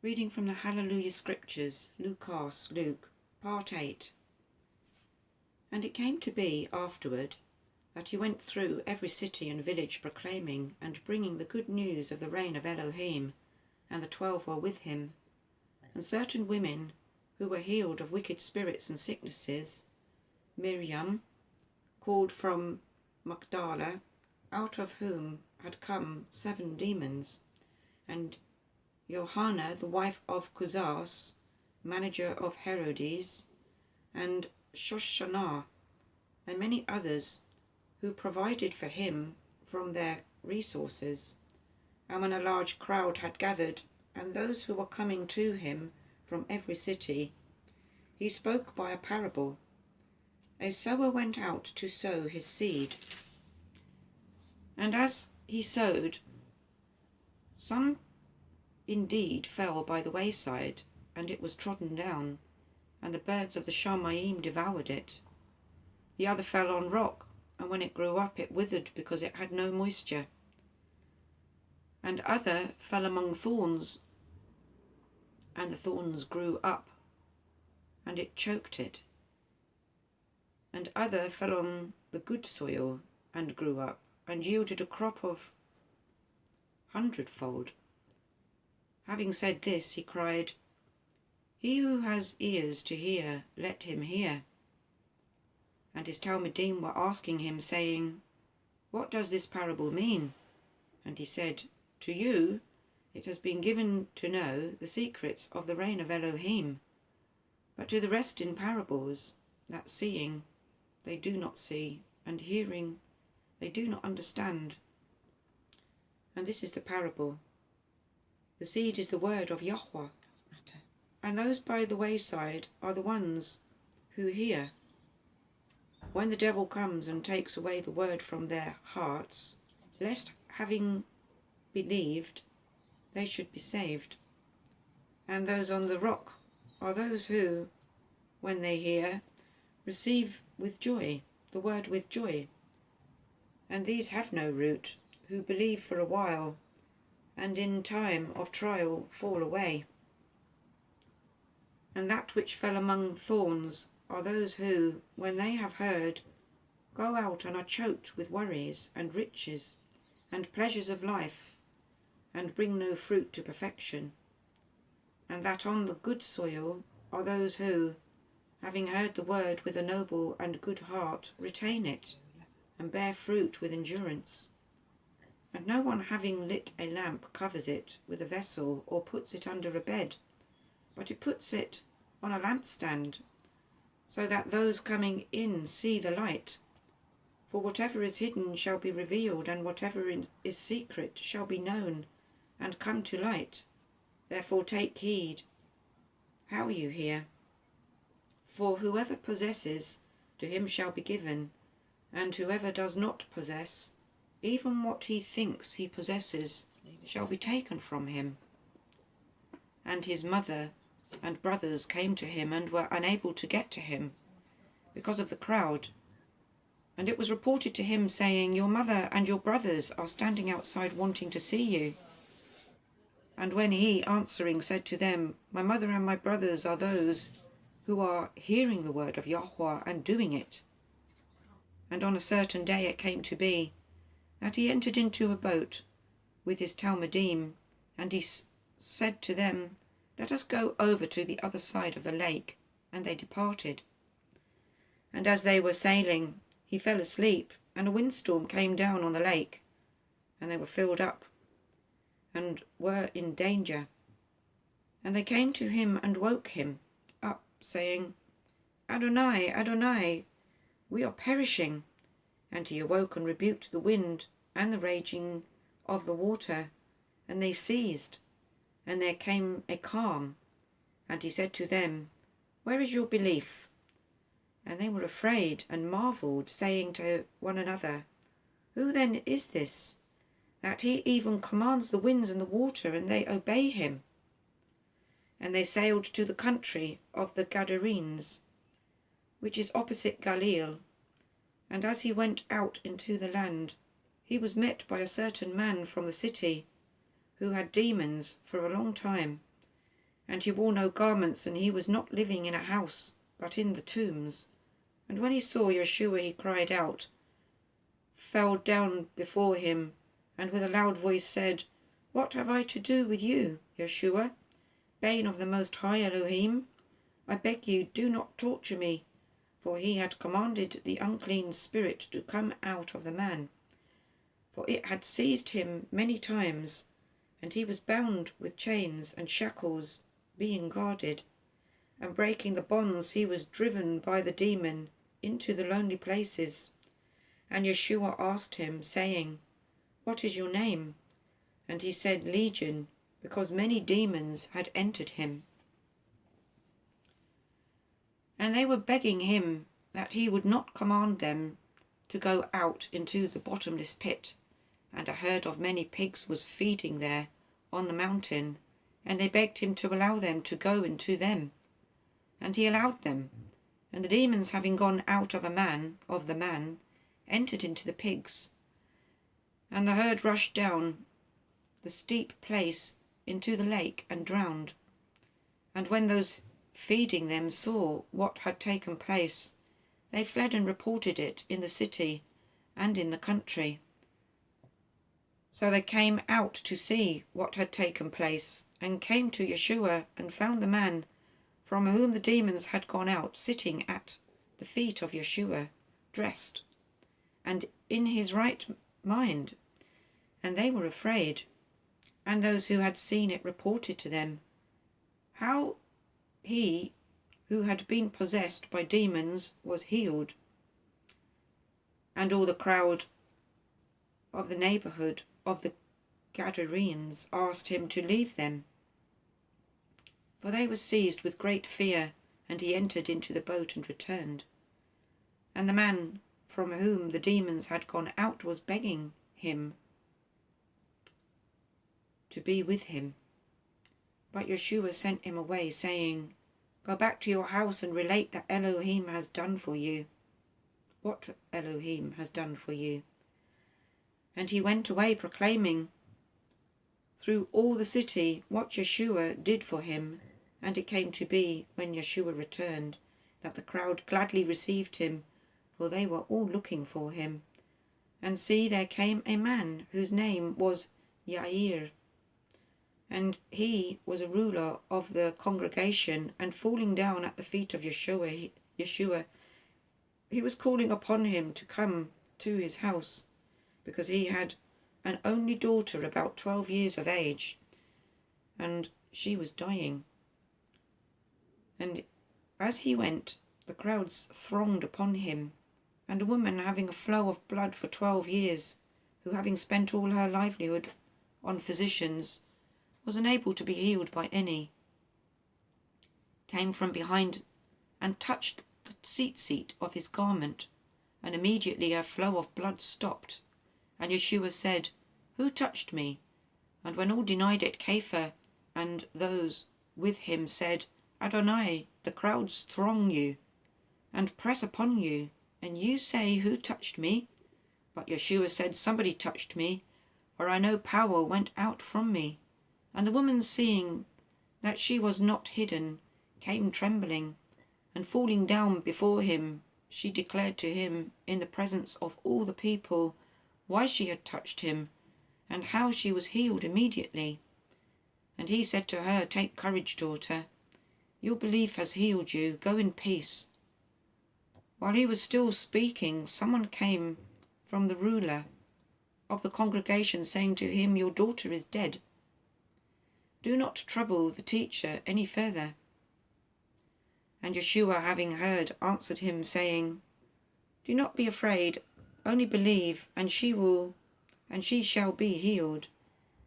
Reading from the Hallelujah Scriptures, Luqas, Luke, Part 8. And it came to be afterward that he went through every city and village proclaiming and bringing the good news of the reign of Elohim, and the 12 were with him. And certain women who were healed of wicked spirits and sicknesses, Miriam, called from Magdala, out of whom had come 7 demons, and Johanna, the wife of Cusas, manager of Herodes, and Shoshannah, and many others who provided for him from their resources. And when a large crowd had gathered, and those who were coming to him from every city, he spoke by a parable. A sower went out to sow his seed, and as he sowed, some indeed fell by the wayside, and it was trodden down, and the birds of the Shamayim devoured it. The other fell on rock, and when it grew up it withered because it had no moisture. And other fell among thorns, and the thorns grew up, and it choked it. And other fell on the good soil, and grew up, and yielded a crop of 100-fold. Having said this, he cried, "He who has ears to hear, let him hear." And his Talmudim were asking him, saying, "What does this parable mean?" And he said, "To you it has been given to know the secrets of the reign of Elohim, but to the rest in parables, that seeing they do not see, and hearing they do not understand." And this is the parable. The seed is the word of Yushua, and those by the wayside are the ones who hear. When the devil comes and takes away the word from their hearts, lest having believed they should be saved. And those on the rock are those who, when they hear, receive with joy the word with joy. And these have no root, who believe for a while, and in time of trial fall away. And that which fell among thorns are those who, when they have heard, go out and are choked with worries and riches and pleasures of life, and bring no fruit to perfection. And that on the good soil are those who, having heard the word with a noble and good heart, retain it, and bear fruit with endurance. And no one having lit a lamp covers it with a vessel, or puts it under a bed, but it puts it on a lampstand, so that those coming in see the light. For whatever is hidden shall be revealed, and whatever is secret shall be known, and come to light. Therefore take heed how you hear. For whoever possesses, to him shall be given, and whoever does not possess, even what he thinks he possesses shall be taken from him. And his mother and brothers came to him and were unable to get to him because of the crowd. And it was reported to him, saying, "Your mother and your brothers are standing outside wanting to see you." And when he, answering, said to them, "My mother and my brothers are those who are hearing the word of Yushua and doing it." And on a certain day it came to be that he entered into a boat with his Talmudim, and he said to them, "Let us go over to the other side of the lake." And they departed. And as they were sailing, he fell asleep, and a windstorm came down on the lake, and they were filled up, and were in danger. And they came to him and woke him up, saying, "Adonai, Adonai, we are perishing." And he awoke and rebuked the wind and the raging of the water, and they ceased, and there came a calm. And he said to them, "Where is your belief?" And they were afraid and marveled, saying to one another, "Who then is this, that he even commands the winds and the water, and they obey him?" And they sailed to the country of the Gadarenes, which is opposite Galilee. And as he went out into the land, he was met by a certain man from the city, who had demons for a long time, And he wore no garments, and he was not living in a house, but in the tombs. And when he saw Yushua, he cried out, fell down before him, and with a loud voice said, What have I to do with you, Yushua, bane of the Most High Elohim? I beg you, do not torture me. For he had commanded the unclean spirit to come out of the man. For it had seized him many times, and he was bound with chains and shackles, being guarded. And breaking the bonds, he was driven by the demon into the lonely places. And Yushua asked him, saying, What is your name? And he said, Legion, because many demons had entered him. And they were begging him that he would not command them to go out into the bottomless pit. And a herd of many pigs was feeding there on the mountain, and they begged him to allow them to go into them. And he allowed them. And the demons, having gone out of the man, entered into the pigs. And the herd rushed down the steep place into the lake and drowned. And when those feeding them saw what had taken place, they fled and reported it in the city and in the country. So they came out to see what had taken place, and came to Yushua, and found the man from whom the demons had gone out sitting at the feet of Yushua, dressed, and in his right mind. And they were afraid. And those who had seen it reported to them how he who had been possessed by demons was healed. And all the crowd of the neighborhood of the Gadarenes asked him to leave them, for they were seized with great fear. And he entered into the boat and returned. And the man from whom the demons had gone out was begging him to be with him. But Yushua sent him away, saying, Go back to your house and relate that Elohim has done for you. What Elohim has done for you. And he went away proclaiming through all the city what Yushua did for him. And it came to be, when Yushua returned, that the crowd gladly received him, for they were all looking for him. And see, there came a man whose name was Yair, and he was a ruler of the congregation, and falling down at the feet of Yushua, he was calling upon him to come to his house, because he had an only daughter about 12 years of age, and she was dying. And as he went, the crowds thronged upon him, and a woman having a flow of blood for 12 years, who having spent all her livelihood on physicians, was unable to be healed by any, came from behind and touched the seat of his garment, and immediately her flow of blood stopped. And Yushua said, Who touched me? And when all denied it, Kepha and those with him said, Adonai, the crowds throng you and press upon you, and you say, Who touched me? But Yushua said, Somebody touched me, for I know power went out from me. And the woman, seeing that she was not hidden, came trembling, and falling down before him, she declared to him in the presence of all the people why she had touched him, and how she was healed immediately. And he said to her, Take courage, daughter. Your belief has healed you. Go in peace. While he was still speaking, someone came from the ruler of the congregation, saying to him, Your daughter is dead. Do not trouble the teacher any further. And Yushua, having heard, answered him, saying, Do not be afraid, only believe, and she shall be healed.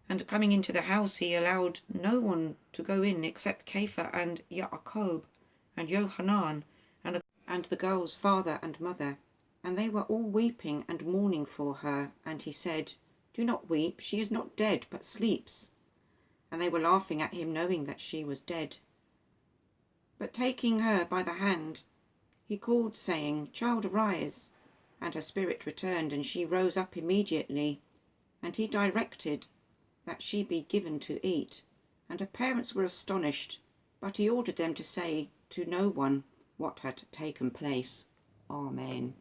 And coming into the house, he allowed no one to go in except Kepha and Yaakov and Yohanan and the girl's father and mother. And they were all weeping and mourning for her. And he said, Do not weep, she is not dead, but sleeps. And they were laughing at him, knowing that she was dead. But taking her by the hand, he called, saying, Child, arise. And her spirit returned, and she rose up immediately. And he directed that she be given to eat. And her parents were astonished, But he ordered them to say to no one what had taken place. Amen.